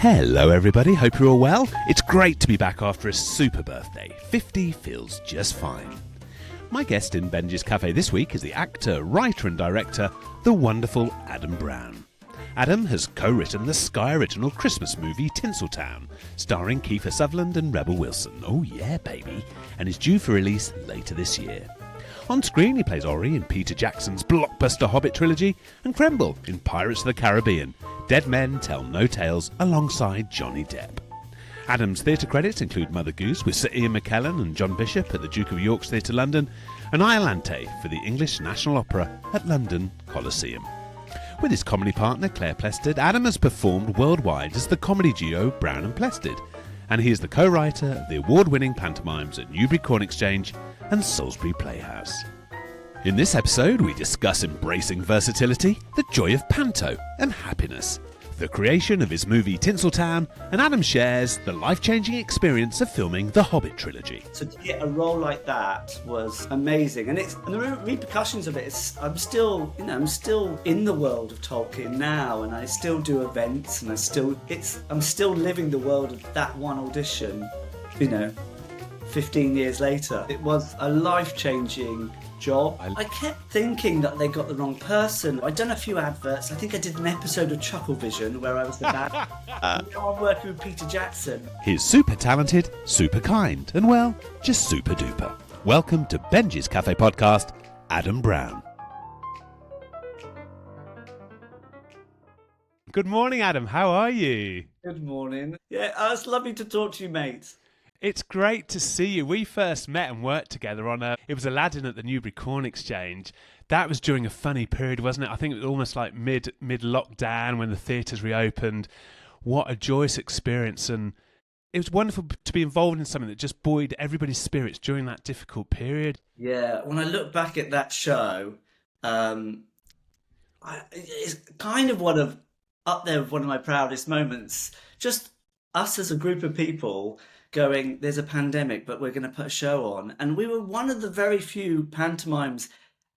Hello everybody, hope you're all well. It's great to be back after a super birthday. 50 feels just fine. My guest in Benjy's Cafe this week is the actor, writer and director, the wonderful Adam Brown. Adam has co-written the Sky original Christmas movie Tinsel Town, starring Kiefer Sutherland and Rebel Wilson. Oh yeah, baby, and is due for release later this year. On screen, he plays Ori in Peter Jackson's blockbuster Hobbit Trilogy and Kremble in Pirates of the Caribbean. Dead Men Tell No Tales alongside Johnny Depp. Adam's theatre credits include Mother Goose with Sir Ian McKellen and John Bishop at the Duke of York's Theatre London and Iolante for the English National Opera at London Coliseum. With his comedy partner Clare Plested, Adam has performed worldwide as the comedy duo Brown and Plested, and he is the co-writer of the award-winning pantomimes at Newbury Corn Exchange and Salisbury Playhouse. In this episode, we discuss embracing versatility, the joy of panto, and happiness, the creation of his movie Tinsel Town, and Adam shares the life-changing experience of filming the Hobbit Trilogy. So to get a role like that was amazing, and the repercussions of it is I'm still in the world of Tolkien now, and I still do events, and I'm still living the world of that one audition, 15 years later. It was a life-changing job. I kept thinking that they got the wrong person. I'd done a few adverts. I think I did an episode of Chuckle Vision where I was the bad. Now I'm working with Peter Jackson. He's super talented, super kind, and well, just super duper. Welcome to Benjy's Cafe podcast, Adam Brown. Good morning, Adam. How are you? Good morning. Yeah, it's lovely to talk to you, mate. It's great to see you. We first met and worked together on it was Aladdin at the Newbury Corn Exchange. That was during a funny period, wasn't it? I think it was almost like mid-lockdown when the theatres reopened. What a joyous experience, and it was wonderful to be involved in something that just buoyed everybody's spirits during that difficult period. Yeah, when I look back at that show, it's kind of up there with one of my proudest moments. Just us as a group of people going, there's a pandemic, but we're going to put a show on. And we were one of the very few pantomimes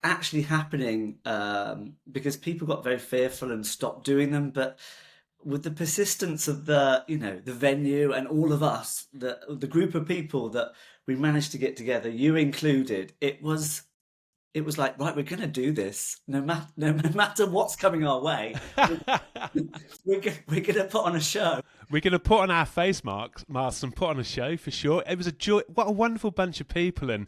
actually happening because people got very fearful and stopped doing them. But with the persistence of the venue and all of us, the group of people that we managed to get together, you included, it was like, right, we're going to do this no matter what's coming our way. we're going to put on a show. We're going to put on our face masks and put on a show for sure. It was a joy. What a wonderful bunch of people. And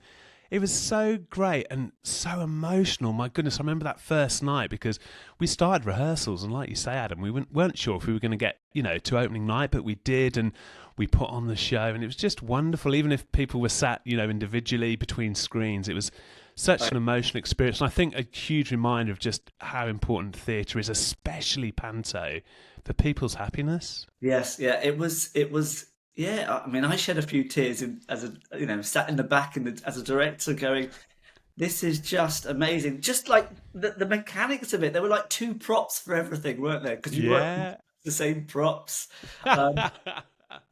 it was so great and so emotional. My goodness, I remember that first night because we started rehearsals. And like you say, Adam, we weren't sure if we were going to get, to opening night, but we did. And we put on the show. And it was just wonderful. Even if people were sat, individually between screens, it was such an emotional experience. And I think a huge reminder of just how important theatre is, especially panto, for people's happiness. Yes, yeah, it was. Yeah, I mean, I shed a few tears sat in the back as a director, going, "This is just amazing." Just like the mechanics of it, there were like two props for everything, weren't there? Because you weren't the same props.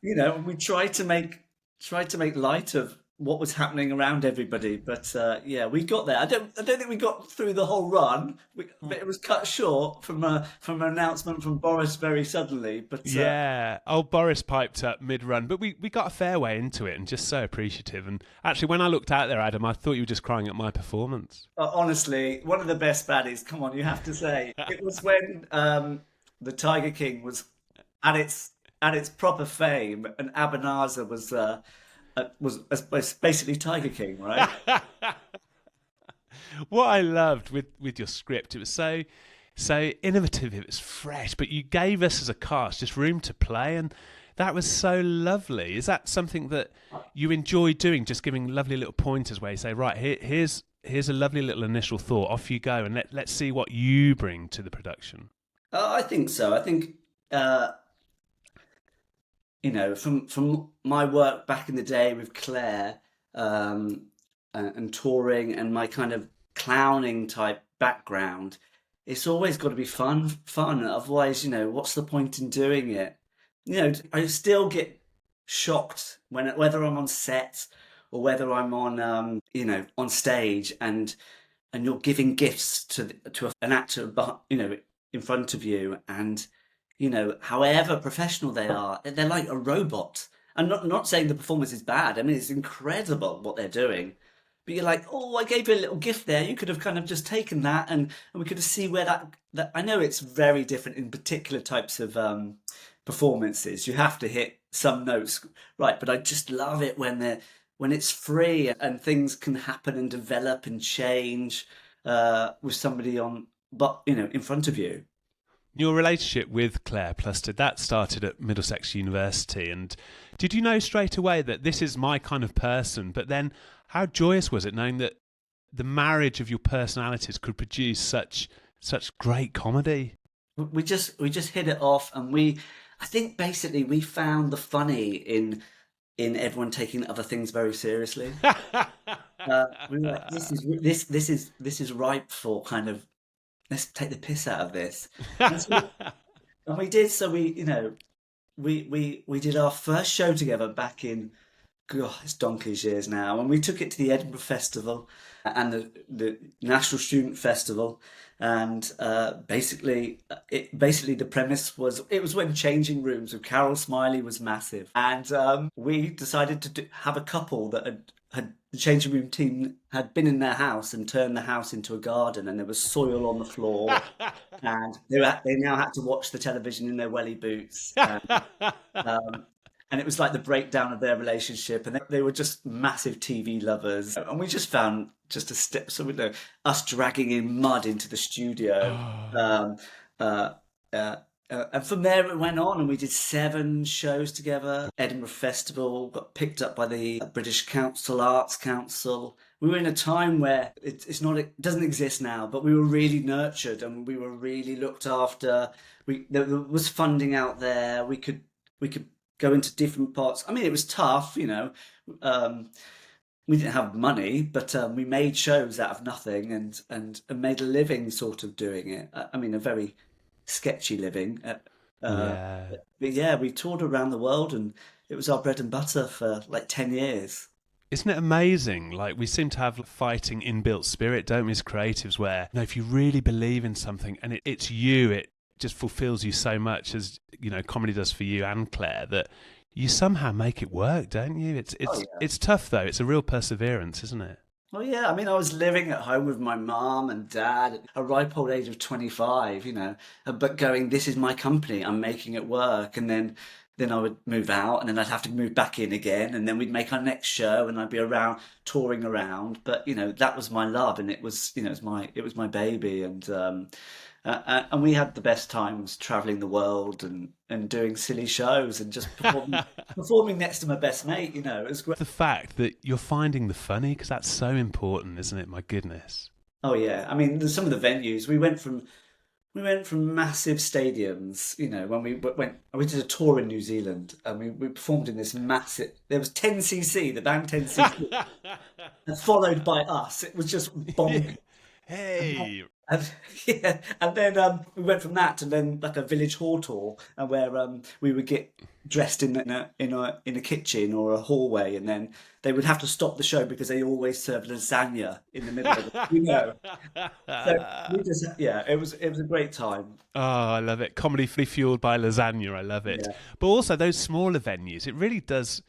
We tried to make light of what was happening around everybody, but we got there. I don't think we got through the whole run, but it was cut short from an announcement from Boris very suddenly. But old Boris piped up mid-run, but we got a fair way into it and just so appreciative. And actually, when I looked out there, Adam, I thought you were just crying at my performance. Honestly, one of the best baddies. Come on, you have to say it was when the Tiger King was at its proper fame, and Abanazar was basically Tiger King, right? What I loved with your script, it was so innovative, it was fresh, but you gave us as a cast just room to play, and that was so lovely. Is that something that you enjoy doing, just giving lovely little pointers where you say, right, here's a lovely little initial thought, off you go, and let's see what you bring to the production? I think so. I think from my work back in the day with Claire and touring and my kind of clowning type background, it's always got to be fun. Otherwise, what's the point in doing it? I still get shocked whether I'm on set or whether I'm on, on stage and you're giving gifts to an actor, in front of you, and however professional they are, they're like a robot. I'm not saying the performance is bad. I mean, it's incredible what they're doing. But you're like, oh, I gave you a little gift there. You could have kind of just taken that, and we could have see where that. I know it's very different in particular types of performances. You have to hit some notes right, but I just love it when it's free and things can happen and develop and change with somebody in front of you. Your relationship with Clare Plested, that started at Middlesex University, and did you know straight away that this is my kind of person? But then how joyous was it knowing that the marriage of your personalities could produce such great comedy? We just hit it off, and I think basically we found the funny in everyone taking other things very seriously. We were like, this is ripe for kind of, let's take the piss out of this. And we did. So we did our first show together back in, God, it's donkey's years now, and we took it to the Edinburgh Festival and the National Student Festival, and basically the premise was, it was when Changing Rooms with Carol Smiley was massive, and we decided to have a couple that had the changing room team had been in their house and turned the house into a garden, and there was soil on the floor, and they now had to watch the television in their welly boots. And it was like the breakdown of their relationship, and they were just massive TV lovers. And we just found just a step, us dragging in mud into the studio. And from there it went on, and we did 7 shows together. Edinburgh Festival got picked up by the British Arts Council. We were in a time where it doesn't exist now, but we were really nurtured and we were really looked after. There was funding out there. We could go into different parts. I mean, it was tough, we didn't have money, but we made shows out of nothing and made a living sort of doing it. I mean, a very sketchy living. But yeah, we toured around the world, and it was our bread and butter for like 10 years. Isn't it amazing? Like, we seem to have fighting inbuilt spirit, don't we, as creatives, where if you really believe in something and it's you, it just fulfills you so much, as comedy does for you and Claire, that you somehow make it work, don't you? It's tough though. It's a real perseverance, isn't it? Oh yeah, I mean, I was living at home with my mum and dad at a ripe old age of 25, but going, this is my company, I'm making it work. And then I would move out, and then I'd have to move back in again, and then we'd make our next show, and I'd be around touring around. But that was my love, and it was it was my baby, and we had the best times traveling the world and doing silly shows and just performing next to my best mate. It was great. The fact that you're finding the funny, because that's so important, isn't it? My goodness. Oh yeah, I mean, some of the venues we went from massive stadiums. When we did a tour in New Zealand, and we performed in this massive. There was 10cc, the band 10cc, and followed by us. It was just bonkers. Hey. And then we went from that to then like a village hall tour, and where we would get dressed in a kitchen or a hallway, and then they would have to stop the show because they always served lasagna in the middle of it. So it was a great time. Oh, I love it. Comedy fueled by lasagna. I love it. Yeah. But also those smaller venues, it really does.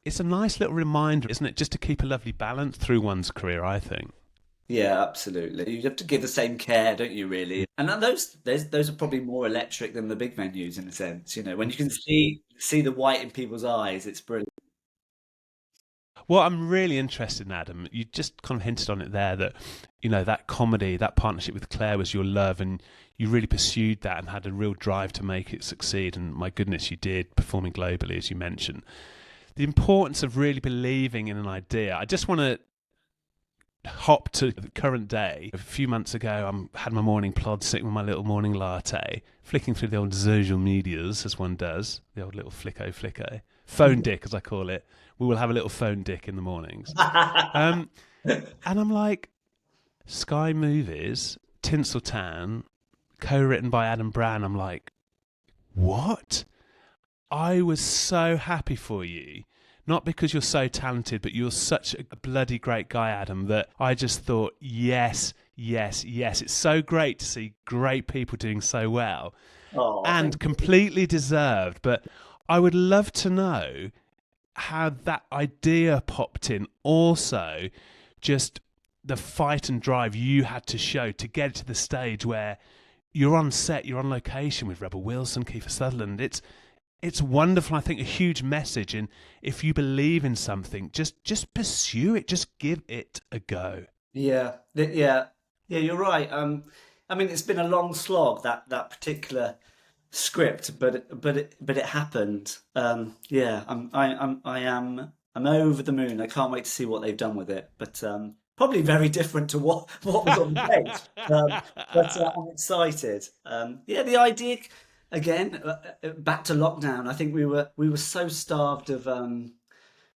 It's a nice little reminder, isn't it, just to keep a lovely balance through one's career, I think. Yeah, absolutely. You have to give the same care, don't you, really? And those are probably more electric than the big venues in a sense. When you can see the white in people's eyes, it's brilliant. Well, I'm really interested in, Adam. You just kind of hinted on it there that, that comedy, that partnership with Claire was your love, and you really pursued that and had a real drive to make it succeed. And my goodness, you did, performing globally, as you mentioned. The importance of really believing in an idea. I just want to hop to the current day. A few months ago, I had my morning plod, sitting with my little morning latte, flicking through the old social medias, as one does, the old little flicko, phone dick, as I call it. We will have a little phone dick in the mornings. And I'm like, Sky Movies, Tinsel Town, co-written by Adam Brown. I'm like, what? I was so happy for you. Not because you're so talented, but you're such a bloody great guy, Adam, that I just thought, yes. It's so great to see great people doing so well. Oh, and completely deserved. But I would love to know how that idea popped in. Also, just the fight and drive you had to show to get to the stage where you're on set, you're on location with Rebel Wilson, Kiefer Sutherland. It's wonderful. I think a huge message. And if you believe in something, just pursue it. Just give it a go. yeah, yeah. You're right. I mean, it's been a long slog, that particular script, but it happened. Yeah, I'm over the moon. I can't wait to see what they've done with it. But probably very different to what was on the page. But I'm excited. Yeah, the idea again. Back to lockdown. I think we were so starved of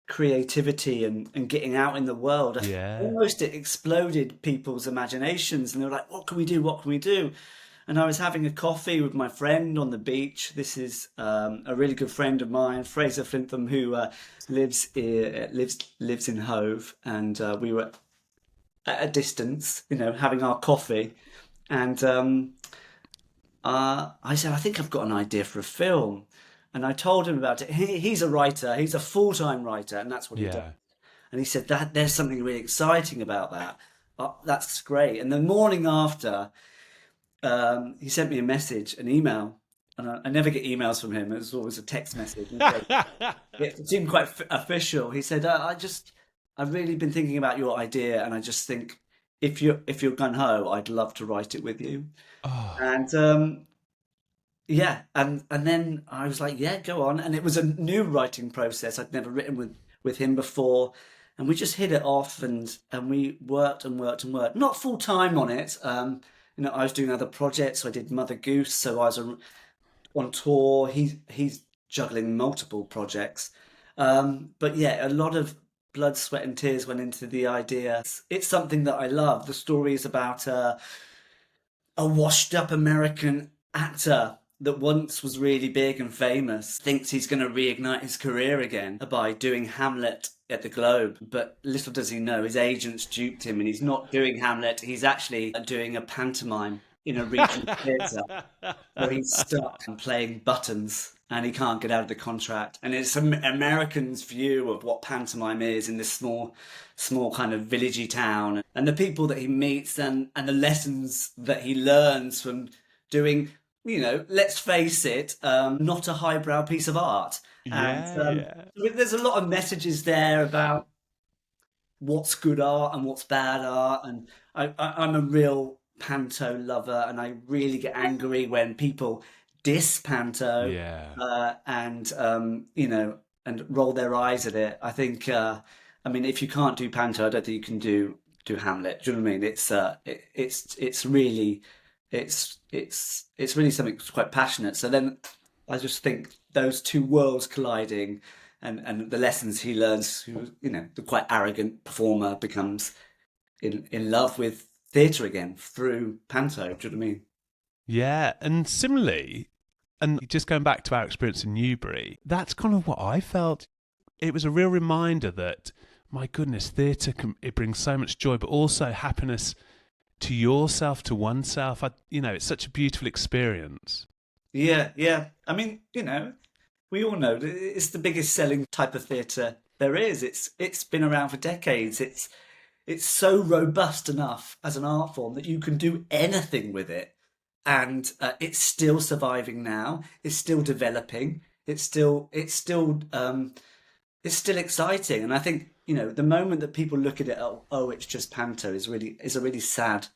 creativity and getting out in the world. Yeah. Almost it exploded people's imaginations, and they were like, "What can we do? What can we do?" And I was having a coffee with my friend on the beach. This is a really good friend of mine, Fraser Flintham, who lives in Hove, and we were at a distance, having our coffee. And I said, I think I've got an idea for a film. And I told him about it. He's a writer. He's a full-time writer, and that's what he does. Yeah. And he said that there's something really exciting about that. That's great. And the morning after, he sent me a message, an email, and I never get emails from him. It was always a text message. And it seemed quite official. He said, I've really been thinking about your idea, and I just think if you're gun ho, I'd love to write it with you." Oh, And yeah, and then I was like, yeah, go on. And it was a new writing process. I'd never written with him before, and we just hit it off, and we worked and worked and worked. Not full time on it. I was doing other projects. So I did Mother Goose, so I was on tour. He's juggling multiple projects. But yeah, a lot of blood, sweat, and tears went into the idea. It's something that I love. The story is about a washed-up American actor that once was really big and famous, thinks he's going to reignite his career again by doing Hamlet at the Globe. But little does he know, his agents duped him, and he's not doing Hamlet. He's actually doing a pantomime in a regional theatre where he's stuck and playing buttons, and he can't get out of the contract. And it's Americans' view of what pantomime is in this small kind of villagey town, and the people that he meets, and the lessons that he learns from doing, let's face it, not a highbrow piece of art. And yeah. there's a lot of messages there about what's good art and what's bad art. And I'm a real panto lover, and I really get angry when people diss panto, Yeah. and roll their eyes at it. I think, I mean, if you can't do panto, I don't think you can do Hamlet. Do you know what I mean? It's really it's really something that's quite passionate. So then I just think those two worlds colliding, and the lessons he learns, the quite arrogant performer becomes in love with theatre again through panto. Do you know what I mean? Yeah. And similarly, and just going back to our experience in Newbury, that's kind of what I felt. It was a real reminder that, my goodness, theatre it brings so much joy, but also happiness to yourself, to oneself. It's such a beautiful experience. Yeah, yeah. I mean, we all know that it's the biggest selling type of theatre there is. It's been around for decades. It's so robust enough as an art form that you can do anything with it, and it's still surviving now. It's still developing. It's still exciting. And I think, the moment that people look at it, oh, it's just panto, is a really sad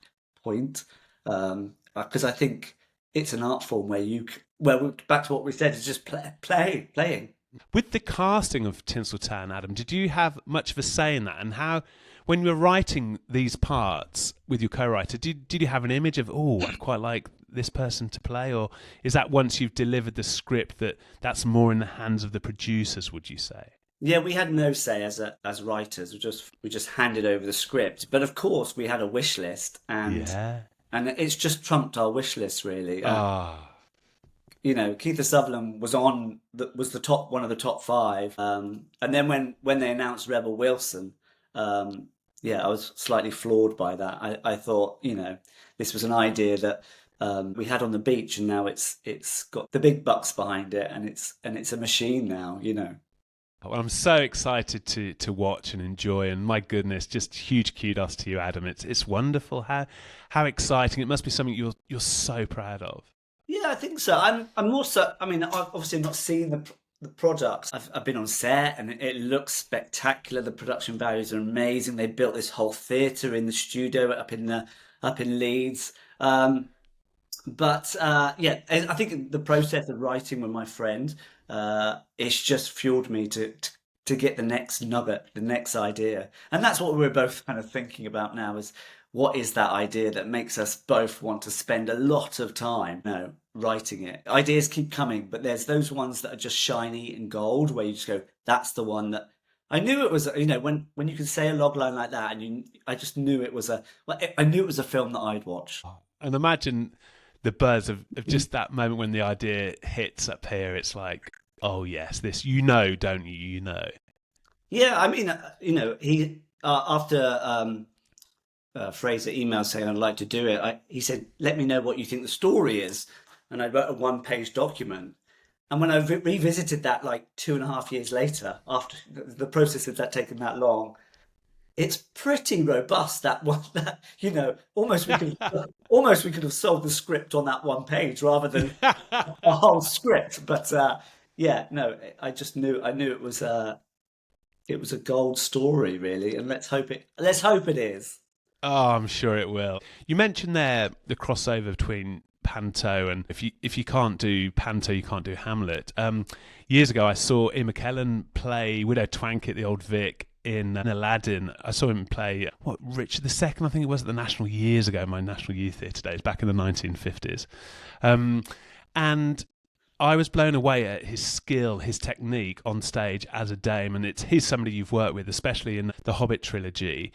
point, because I think it's an art form back to what we said, is just playing. With the casting of Tinsel Town, Adam, did you have much of a say in that? And how, when you were writing these parts with your co-writer, did you have an image of, I'd quite like this person to play? Or is that once you've delivered the script that's more in the hands of the producers, would you say? Yeah, we had no say as writers. We just handed over the script. But of course, we had a wish list, and it's just trumped our wish list, really. Kiefer Sutherland was one of the top five. And then when they announced Rebel Wilson, I was slightly floored by that. I thought, this was an idea that we had on the beach, and now it's got the big bucks behind it, and it's a machine now, you know. Well, I'm so excited to watch and enjoy, and my goodness, just huge kudos to you, Adam. It's wonderful how exciting. It must be something you're so proud of. Yeah, I think so. I'm also. I mean, I've obviously not seen the product. I've been on set, and it looks spectacular. The production values are amazing. They built this whole theatre in the studio up in Leeds. But yeah, I think the process of writing with my friend, it's just fueled me to get the next nugget, the next idea, and that's what we're both kind of thinking about now: is what is that idea that makes us both want to spend a lot of time, writing it. Ideas keep coming, but there's those ones that are just shiny and gold, where you just go, "That's the one that." I knew it was, when you can say a log line like that, and I just knew it was I knew it was a film that I'd watch. And imagine the buzz of just that moment when the idea hits up here. It's like, oh yes, this, don't you? Yeah, I mean, he after Fraser emailed saying I'd like to do it, he said, "Let me know what you think the story is," and I wrote a one-page document. And when I revisited that like 2.5 years later, after the process of that taken that long, it's pretty robust. That one, that almost we could have sold the script on that one page rather than a whole script. But yeah, no, I knew it was a gold story, really, and let's hope it is. Oh, I'm sure it will. You mentioned there the crossover between Panto, and if you can't do Panto, you can't do Hamlet. Years ago, I saw Ian McKellen play Widow Twankett, the old Vic, in Aladdin. I saw him play Richard II, I think it was, at the National years ago. My National Youth Theatre days back in the 1950s, and I was blown away at his skill, his technique on stage as a Dame, and he's somebody you've worked with, especially in the Hobbit trilogy.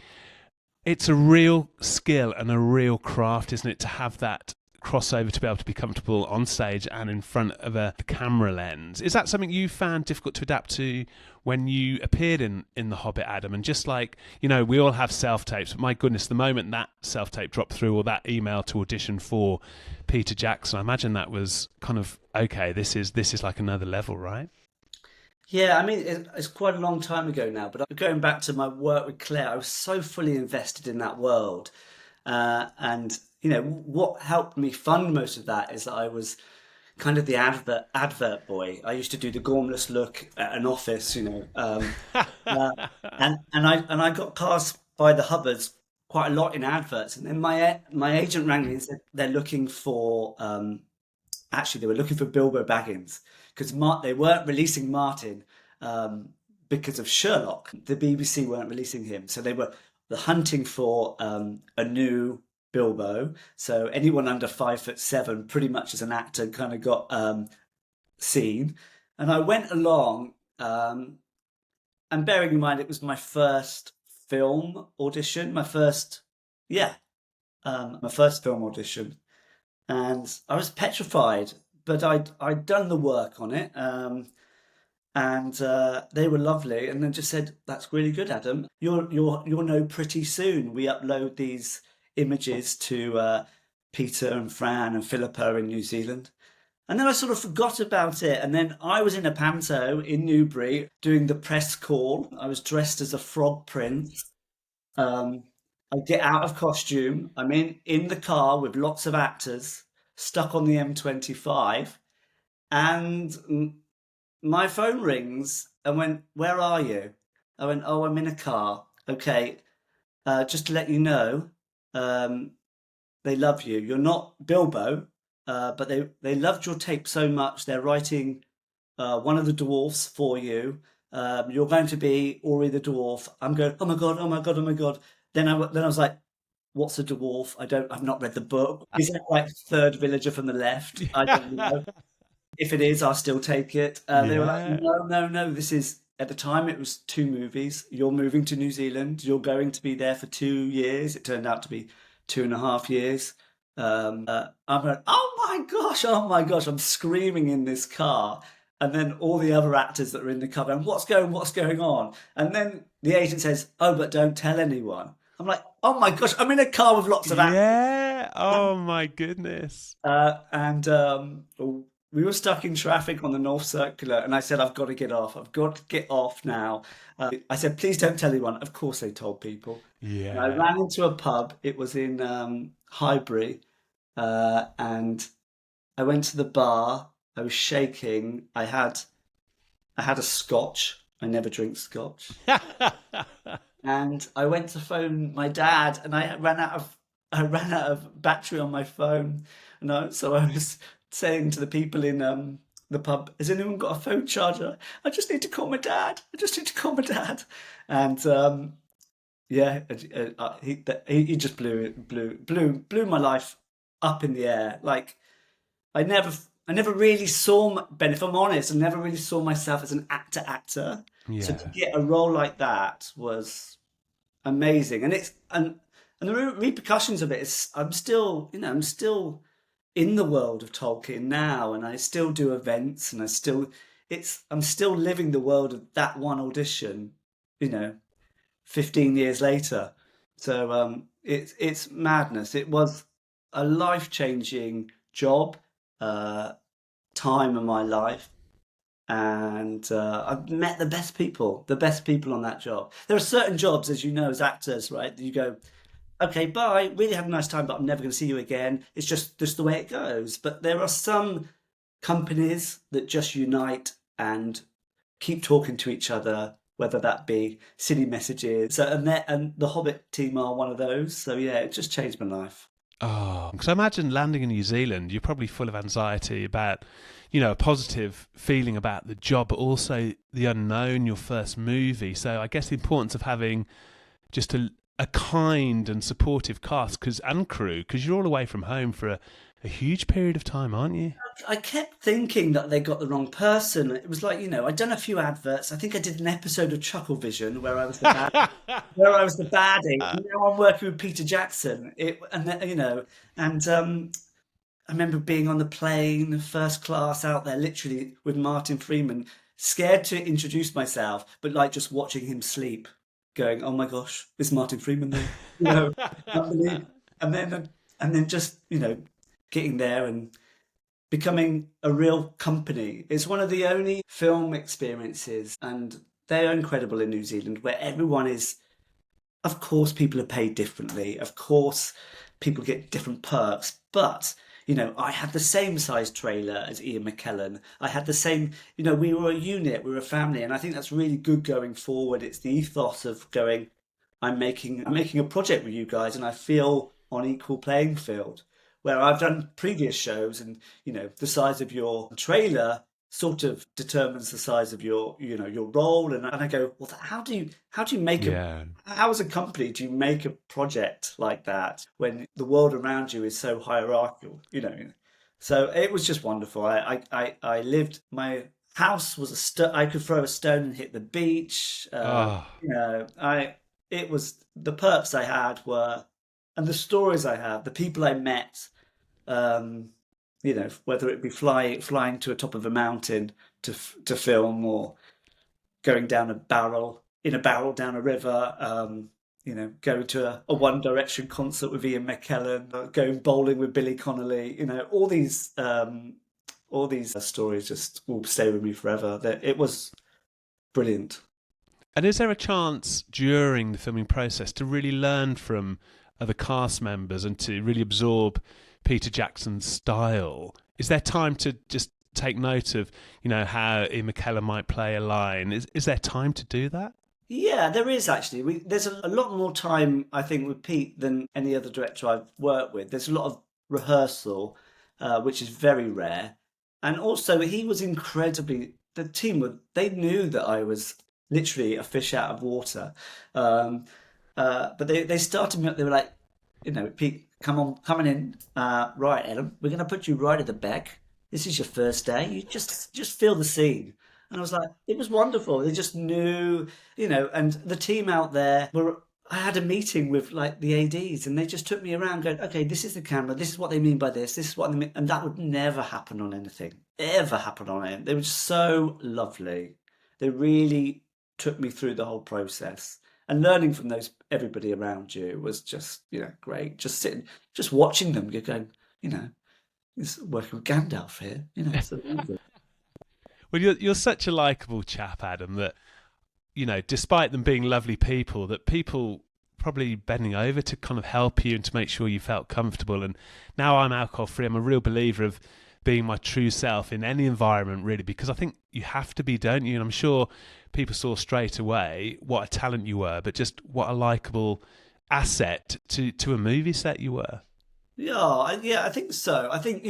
It's a real skill and a real craft, isn't it, to have that crossover, to be able to be comfortable on stage and in front of a camera lens. Is that something you found difficult to adapt to when you appeared in The Hobbit, Adam? And just like, we all have self-tapes, but my goodness, the moment that self-tape dropped through, or that email to audition for Peter Jackson, I imagine that was kind of, okay, this is like another level, right? Yeah, I mean, it's quite a long time ago now, but going back to my work with Claire, I was so fully invested in that world. And what helped me fund most of that is that I was kind of the advert boy. I used to do the gormless look at an office, and I got cast by the Hubbards quite a lot in adverts. And then my agent rang me and said they're looking for actually they were looking for Bilbo Baggins, because they weren't releasing Martin because of Sherlock. The BBC weren't releasing him, so they were hunting for a new Bilbo. So anyone under 5'7", pretty much as an actor, kind of got seen. And I went along, and bearing in mind it was my first film audition, my first film audition, and I was petrified, but I'd done the work on it. And they were lovely, and then just said, "That's really good, Adam. You'll know pretty soon. We upload these images to Peter and Fran and Philippa in New Zealand." And then I sort of forgot about it. And then I was in a panto in Newbury doing the press call. I was dressed as a frog prince. I get out of costume. I'm in the car with lots of actors stuck on the M25, and my phone rings and went, "Where are you?" I went, "Oh, I'm in a car." "Okay, just to let you know, they love you. You're not Bilbo, but they loved your tape so much, they're writing one of the dwarfs for you. You're going to be Ori the dwarf." I'm going, "Oh my God, oh my God, oh my God." Then I was like, "What's a dwarf? I've not read the book. Is that like third villager from the left? I don't know. If it is, I'll still take it." They were like, Yeah. "No, no, no. This is," at the time, it was 2 movies. "You're moving to New Zealand. You're going to be there for 2 years." It turned out to be 2.5 years. I'm like, oh my gosh, I'm screaming in this car. And then all the other actors that are in the car going, what's going on? And then the agent says, "Oh, but don't tell anyone." I'm like, oh my gosh, I'm in a car with lots of actors. Yeah. Oh my goodness. And we were stuck in traffic on the North Circular, and I said, I've got to get off. I've got to get off now. I said, please don't tell anyone. Of course, they told people. And I Yeah. ran into a pub. It was in Highbury, and I went to the bar. I was shaking. I had a scotch. I never drink scotch. And I went to phone my dad, and I ran out of battery on my phone, and so I was saying to the people in the pub, "Has anyone got a phone charger? I just need to call my dad. I just need to call my dad." And yeah, he just blew my life up in the air. Like I never I never really saw Ben. If I'm honest, I never really saw myself as an actor. So to Yeah. get a role like that was amazing, and the repercussions of it is I'm still in the world of Tolkien now, and I still do events, and I'm still living the world of that one audition, you know, 15 years later. So it's madness. It was a life-changing job, uh, time of my life, and I've met the best people on that job. There are certain jobs, as you know, as actors, right? That you go, okay, bye, really had a nice time, but I'm never going to see you again. It's just the way it goes. But there are some companies that just unite and keep talking to each other, whether that be silly messages. So and the Hobbit team are one of those. So yeah, it just changed my life. Oh, because I imagine landing in New Zealand, you're probably full of anxiety about, a positive feeling about the job, but also the unknown, your first movie. So I guess the importance of having just a kind and supportive cast and crew, because you're all away from home for a huge period of time, aren't you? I kept thinking that they got the wrong person. It was like, I'd done a few adverts. I think I did an episode of Chucklevision where I was the baddie. And now I'm working with Peter Jackson. And I remember being on the plane, first class out there, literally with Martin Freeman, scared to introduce myself, but like just watching him sleep, going, "Oh my gosh, is Martin Freeman there?" You know, can't believe. And then just getting there and becoming a real company. It's one of the only film experiences, and they are incredible in New Zealand, where everyone is, of course, people are paid differently. Of course, people get different perks. But, I had the same size trailer as Ian McKellen. I had the same, we were a unit, we were a family. And I think that's really good going forward. It's the ethos of going, I'm making a project with you guys, and I feel on equal playing field. Where I've done previous shows, and the size of your trailer sort of determines the size of your role, and I go, well, how do you make a Yeah. how as a company do you make a project like that when the world around you is so hierarchical? So it was just wonderful. I lived. My house was I could throw a stone and hit the beach. Oh, I it was the perks I had were, and the stories I had, the people I met. Um, whether it be flying to a top of a mountain to film, or going down in a barrel down a river. Going to a One Direction concert with Ian McKellen, going bowling with Billy Connolly. All these stories just will stay with me forever. It was brilliant. and is there a chance during the filming process to really learn from other cast members and to really absorb Peter Jackson's style? Is there time to just take note of, how Ian McKellen might play a line? Is there time to do that? Yeah, there is actually. There's a lot more time, I think, with Pete than any other director I've worked with. There's a lot of rehearsal, which is very rare. And also, he was incredibly, the team they knew that I was literally a fish out of water. Um, but they started me up, they were like, Pete, come on, coming in. Right, Adam, we're going to put you right at the back. This is your first day. You just feel the scene. And I was like, it was wonderful. They just knew, and the team out there were. I had a meeting with like the ADs, and they just took me around, going, "Okay, this is the camera. This is what they mean by this. This is what they mean," and that would never happen on anything, ever happen on it. They were just so lovely. They really took me through the whole process, and learning from those everybody around you was just great. Just sitting, just watching them. You're going, he's working with Gandalf here. It's amazing. Well, you're such a likable chap, Adam, that despite them being lovely people, that people probably bending over to kind of help you and to make sure you felt comfortable. And now I'm alcohol free. I'm a real believer of being my true self in any environment, really, because I think you have to be, don't you? And I'm sure people saw straight away what a talent you were, but just what a likable asset to a movie set you were. Yeah, I think so. I think,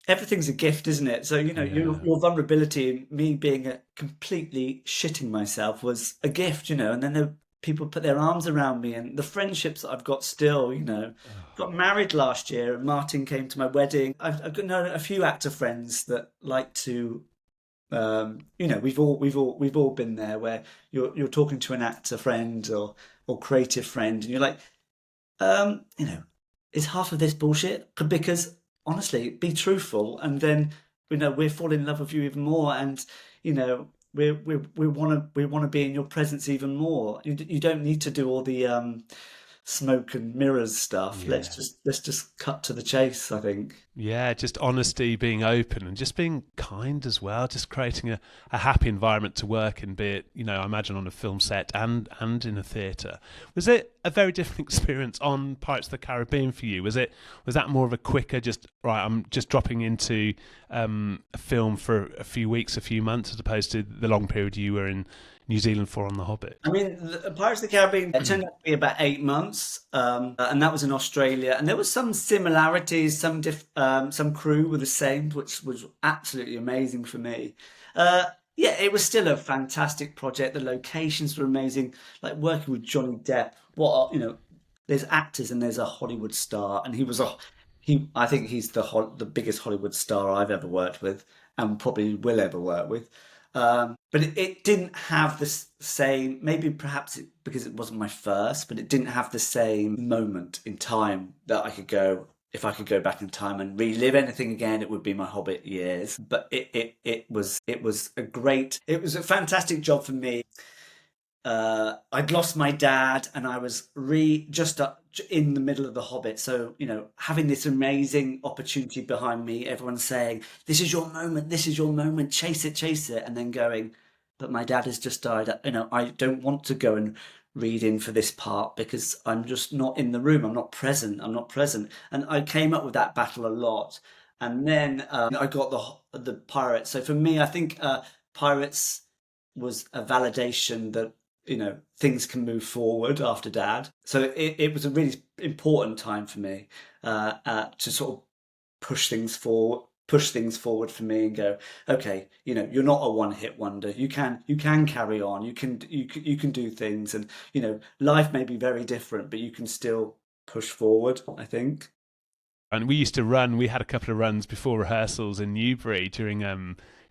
everything's a gift, isn't it? So, Yeah. your vulnerability and me being completely shitting myself was a gift, and then people put their arms around me, and the friendships that I've got still, got married last year and Martin came to my wedding. I've got known a few actor friends that like to, we've all been there where you're talking to an actor friend or creative friend and you're like, um, you know, is half of this bullshit? Because honestly, be truthful, and then we'll fall in love with you even more, and we want to be in your presence even more. You don't need to do all the smoke and mirrors stuff. Yeah. Let's just cut to the chase, I think. Yeah, just honesty, being open, and just being kind as well. Just creating a happy environment to work in, be it, I imagine on a film set and in a theatre. Was it a very different experience on Pirates of the Caribbean for you? Was that more of a quicker, just right, I'm just dropping into a film for a few weeks, a few months, as opposed to the long period you were in New Zealand for on The Hobbit? I mean, the Pirates of the Caribbean, it turned out to be about 8 months, and that was in Australia. And there was some similarities, some crew were the same, which was absolutely amazing for me. Yeah, it was still a fantastic project. The locations were amazing. Like working with Johnny Depp. There's actors and there's a Hollywood star, and I think he's the biggest Hollywood star I've ever worked with, and probably will ever work with. But it didn't have the same, maybe perhaps because it wasn't my first, but it didn't have the same moment in time that if I could go back in time and relive anything again, it would be my Hobbit years. But it was a fantastic job for me. I'd lost my dad, and I was just in the middle of the Hobbit. So having this amazing opportunity behind me, everyone saying, "This is your moment. This is your moment. Chase it," and then going, "But my dad has just died. I don't want to go and read in for this part because I'm just not in the room. I'm not present. I'm not present." And I came up with that battle a lot. And then I got the Pirates. So for me, I think Pirates was a validation that things can move forward after dad. So it was a really important time for me to sort of push things forward for me and go, okay, you're not a one-hit wonder. You can carry on. You can do things, and life may be very different, but you can still push forward, I think. And we used to run. We had a couple of runs before rehearsals in Newbury during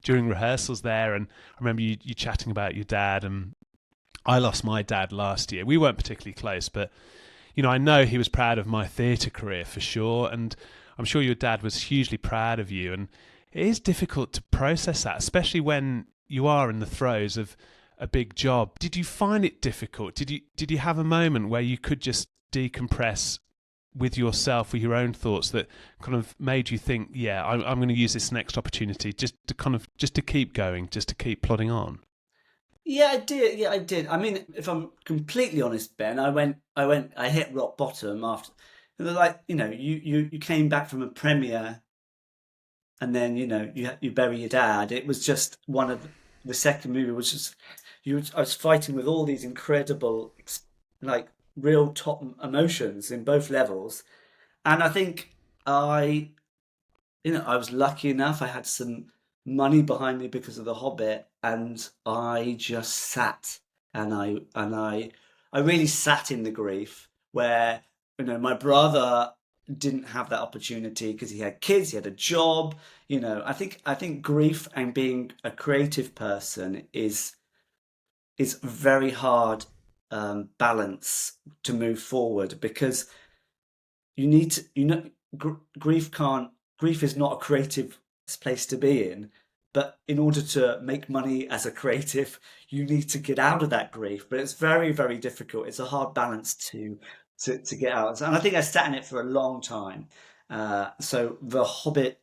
rehearsals there, and I remember you chatting about your dad. And I lost my dad last year. We weren't particularly close, but I know he was proud of my theatre career for sure, and I'm sure your dad was hugely proud of you. And it is difficult to process that, especially when you are in the throes of a big job. Did you find it difficult? Did you have a moment where you could just decompress with yourself, with your own thoughts, that kind of made you think, yeah, I'm going to use this next opportunity just to keep going, just to keep plodding on? Yeah, I did. Yeah, I did. I mean, if I'm completely honest, Ben, I hit rock bottom after, like, you came back from a premiere, and then you bury your dad. It was just one of the second movie was just I was fighting with all these incredible, like, real top emotions in both levels, and I think I I was lucky enough. I had some money behind me because of The Hobbit, and I just sat, and I really sat in the grief where my brother didn't have that opportunity because he had kids, he had a job. I think grief and being a creative person is very hard balance to move forward, because you need to grief is not a creative place to be in, but in order to make money as a creative, you need to get out of that grief. But it's very, very difficult. It's a hard balance to get out. And I think I sat in it for a long time. So The Hobbit,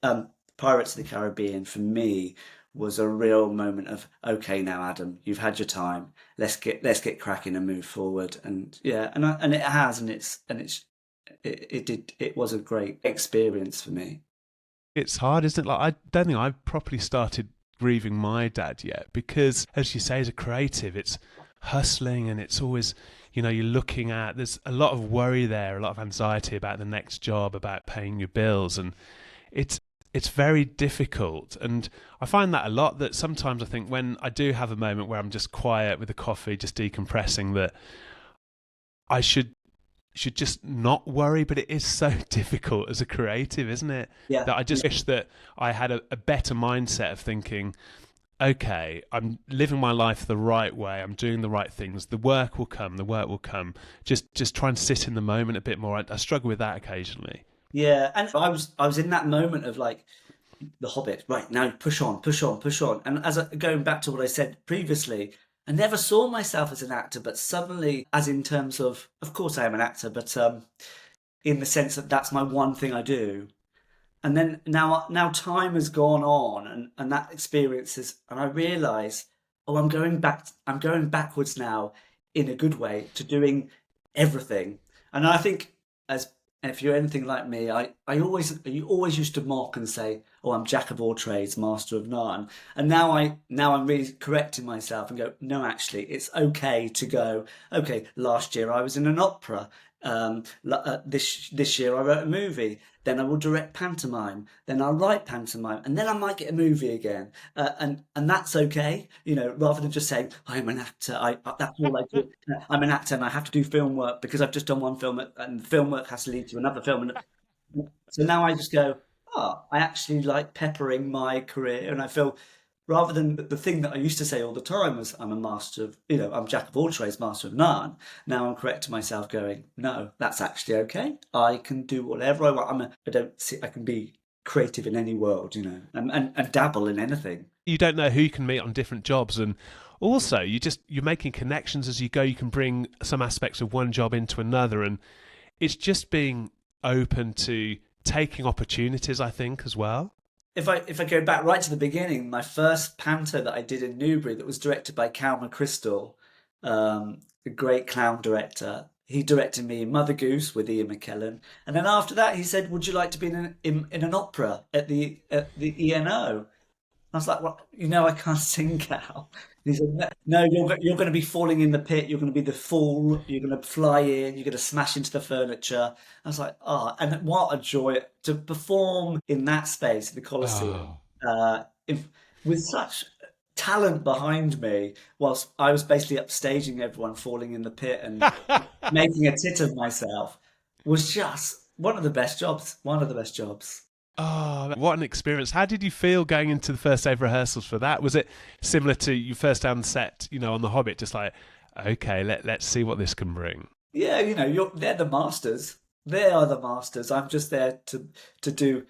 Pirates of the Caribbean, for me was a real moment of, okay, now Adam, you've had your time. Let's get cracking and move forward. And yeah, and it has, and it was a great experience for me. It's hard, isn't it? Like, I don't think I've properly started grieving my dad yet because, as you say, as a creative, it's hustling and it's always, you're looking at, there's a lot of worry there, a lot of anxiety about the next job, about paying your bills. And it's very difficult. And I find that a lot, that sometimes I think when I do have a moment where I'm just quiet with a coffee, just decompressing, that I should just not worry, but it is so difficult as a creative, isn't it? Yeah. That I just wish that I had a better mindset of thinking, okay, I'm living my life the right way, I'm doing the right things, the work will come. Just try and sit in the moment a bit more. I struggle with that occasionally. Yeah, and I was in that moment of like the Hobbit. Right now, push on, push on, push on. And going back to what I said previously, I never saw myself as an actor, but suddenly, as in terms of course, I am an actor, but in the sense that that's my one thing I do. And then now time has gone on, and that experience is, and I realise, oh, I'm going backwards now in a good way to doing everything. And I think, as if you're anything like me, you always used to mock and say, "Oh, I'm jack of all trades, master of none." And now I'm really correcting myself and go, "No, actually, it's okay to go. Okay, last year I was in an opera. This year I wrote a movie. Then I will direct pantomime. Then I'll write pantomime, and then I might get a movie again. And that's okay, rather than just saying I'm an actor. That's all I do. I'm an actor, and I have to do film work because I've just done one film, and film work has to lead to another film. And so now I just go, oh, I actually like peppering my career, and I feel, rather than the thing that I used to say all the time was I'm a master of, I'm jack of all trades, master of none. Now I'm correcting myself, going, no, that's actually okay. I can do whatever I want. I can be creative in any world, and dabble in anything. You don't know who you can meet on different jobs, and also you're making connections as you go. You can bring some aspects of one job into another, and it's just being open to taking opportunities, I think, as well. If I go back right to the beginning, my first panto that I did in Newbury, that was directed by Cal McChrystal, the great clown director. He directed me in Mother Goose with Ian McKellen, and then after that, he said, "Would you like to be in an opera at the ENO?" I was like, "Well, I can't sing, Cal." He said, "No, you're going to be falling in the pit. You're going to be the fool. You're going to fly in. You're going to smash into the furniture." I was like, "Oh," and what a joy to perform in that space, the Colosseum, Oh. with such talent behind me, whilst I was basically upstaging everyone falling in the pit and making a tit of myself, was just one of the best jobs. One of the best jobs. Oh, what an experience. How did you feel going into the first day of rehearsals for that? Was it similar to you first down the set, on The Hobbit, just like, okay, let's see what this can bring? Yeah, they're the masters. They are the masters. I'm just there to do.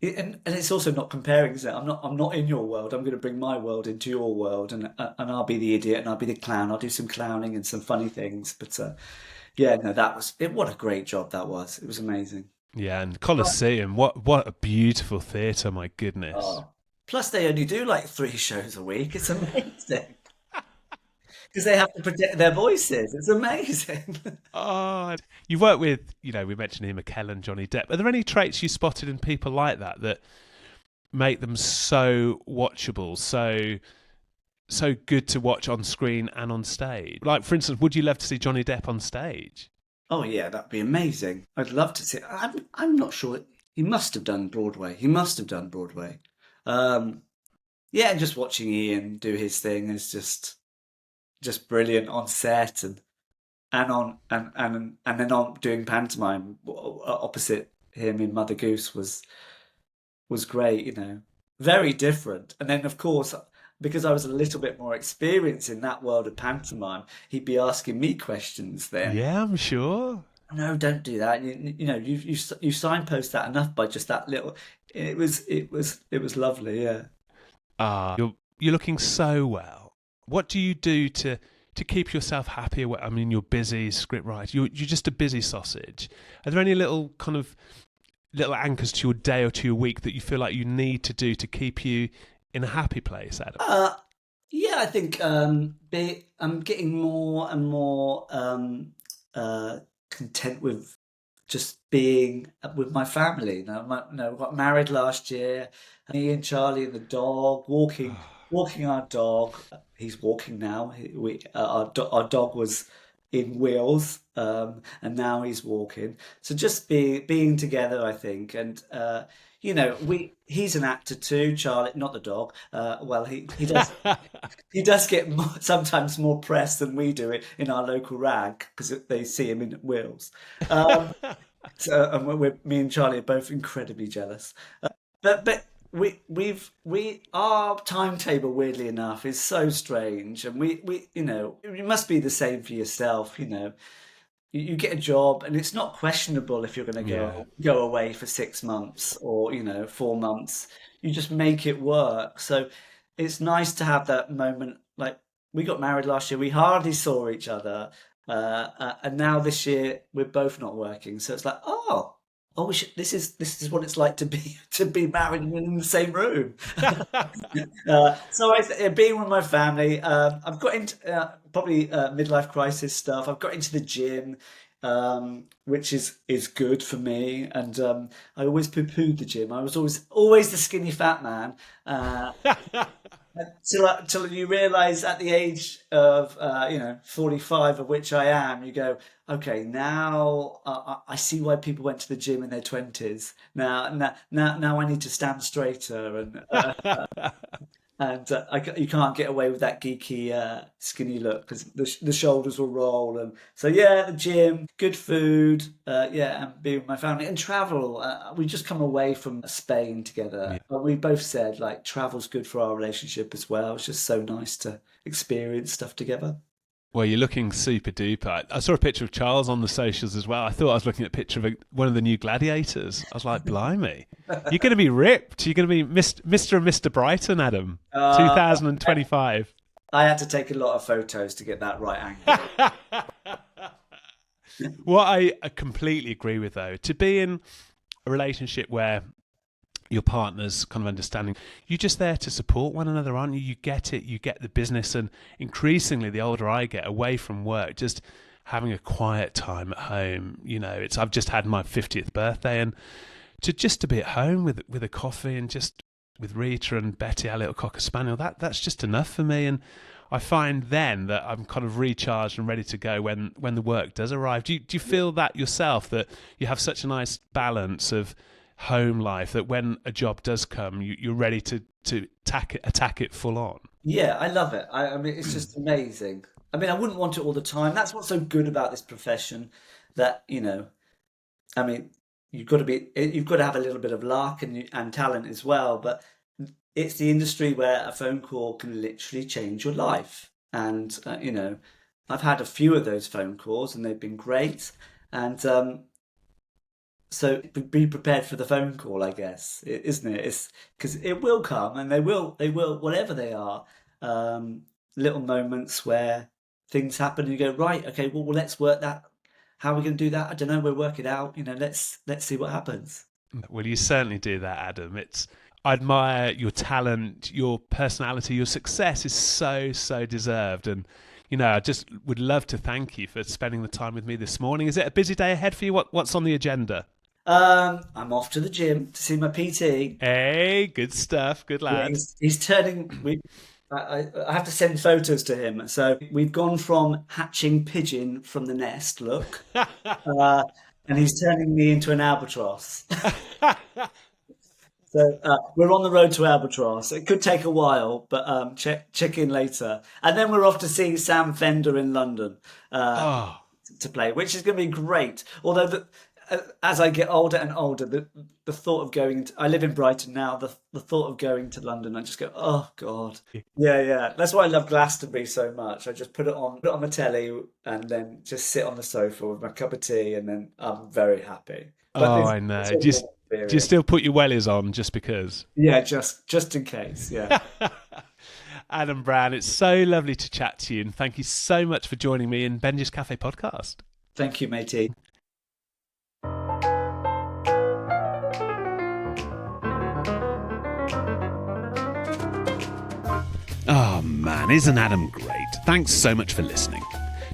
And it's also not comparing, is it? I'm not in your world. I'm going to bring my world into your world, and I'll be the idiot and I'll be the clown. I'll do some clowning and some funny things. But yeah, no, that was it. What a great job that was. It was amazing. Yeah, and Colosseum, what a beautiful theatre, my goodness. Oh. Plus, they only do like 3 shows a week. It's amazing because they have to protect their voices. It's amazing. Oh, you work with, we mentioned Ian McKellen, Johnny Depp. Are there any traits you spotted in people like that make them so watchable, so good to watch on screen and on stage? Like, for instance, would you love to see Johnny Depp on stage? Oh yeah, that'd be amazing. I'd love to see. I'm not sure. He must have done Broadway. He must have done Broadway. Yeah, and just watching Ian do his thing is just brilliant on set, and then on doing pantomime opposite him in Mother Goose was great. Very different. And then of course, because I was a little bit more experienced in that world of pantomime, he'd be asking me questions then. Yeah, I'm sure. No, don't do that. You signpost that enough by just that little. It was lovely. Yeah. Ah, you're looking so well. What do you do to keep yourself happy? I mean, you're busy, script writer. You're just a busy sausage. Are there any little kind of little anchors to your day or to your week that you feel like you need to do to keep you in a happy place, Adam? Uh, yeah, I think I'm getting more and more content with just being with my family. We got married last year. Me and Charlie and the dog walking our dog. He's walking now. Our dog was in wheels, and now he's walking. So just being together, I think, and we he's an actor too, Charlie, not the dog. Well, he does get sometimes more press than we do in our local rag because they see him in wheels. Um, me and Charlie are both incredibly jealous. But we our timetable, weirdly enough, is so strange, and we it must be the same for yourself. You get a job, and it's not questionable if you're going to Yeah. go away for 6 months or 4 months. You just make it work. So it's nice to have that moment. Like we got married last year, we hardly saw each other, and now this year we're both not working. So it's like, oh, this is what it's like to be to be married and in the same room. Being with my family, I've got into probably midlife crisis stuff. I've got into the gym, which is good for me, and I always poo-pooed the gym. I was always the skinny fat man. Till you realise at the age of 45, of which I am, you go, okay, now I see why people went to the gym in their 20s. Now I need to stand straighter, you can't get away with that geeky skinny look because the shoulders will roll. And so yeah, the gym, good food, and be with my family and travel. We just come away from Spain together, Yeah. but we both said like travel's good for our relationship as well. It's just so nice to experience stuff together. Well, you're looking super duper. I saw a picture of Charles on the socials as well. I thought I was looking at a picture of one of the new gladiators. I was like, blimey, you're going to be ripped. You're going to be Mr. and Mr. Brighton, Adam, uh, 2025. I had to take a lot of photos to get that right angle. What I completely agree with, though, to be in a relationship where your partner's kind of understanding, you're just there to support one another, aren't you? You get it, you get the business, and increasingly, the older I get, away from work, just having a quiet time at home. I've just had my 50th birthday, and to be at home with a coffee and just with Rita and Betty, our little cocker spaniel, that's just enough for me. And I find then that I'm kind of recharged and ready to go when the work does arrive. Do you feel that yourself, that you have such a nice balance of home life that when a job does come, you're ready to attack it full on? Yeah, I love it. I mean, it's just amazing. I mean, I wouldn't want it all the time. That's what's so good about this profession, that I mean, you've got to have a little bit of luck and talent as well. But it's the industry where a phone call can literally change your life. And I've had a few of those phone calls, and they've been great. And so be prepared for the phone call, I guess, isn't it? It's because it will come, and they will, whatever they are. Um, Little moments where things happen, and you go, right, okay, well, let's work that. How are we going to do that? I don't know. We'll work it out. Let's see what happens. Well, you certainly do that, Adam. I admire your talent, your personality, your success is so deserved. And I just would love to thank you for spending the time with me this morning. Is it a busy day ahead for you? What's on the agenda? I'm off to the gym to see my PT. Hey, good stuff. Good Yeah, lad. he's turning. I have to send photos to him. So we've gone from hatching pigeon from the nest look, uh, and he's turning me into an albatross. So we're on the road to Albatross. It could take a while, but check in later. And then we're off to see Sam Fender in London uh, Oh, to play, which is going to be great. Although as I get older and older, the thought of going I live in Brighton now. The thought of going to London, I just go, oh God, yeah, yeah. That's why I love Glastonbury so much. I just put it on the telly, and then just sit on the sofa with my cup of tea, and then I'm very happy. But oh, it's, I it's know. all worth experience. Do you still put your wellies on just because? Yeah, just in case, yeah. Adam Brown, it's so lovely to chat to you, and thank you so much for joining me in Benjy's Cafe podcast. Thank you, matey. Oh man, isn't Adam great? Thanks so much for listening.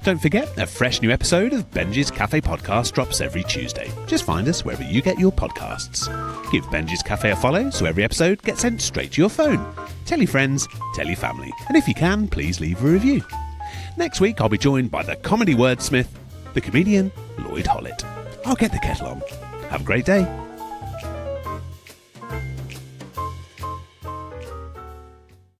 Don't forget, a fresh new episode of Benjy's Cafe podcast drops every Tuesday. Just find us wherever you get your podcasts. Give Benjy's Cafe a follow so every episode gets sent straight to your phone. Tell your friends, tell your family, and if you can, please leave a review. Next week, I'll be joined by the comedy wordsmith, the comedian Lloyd Hollett. I'll get the kettle on. Have a great day.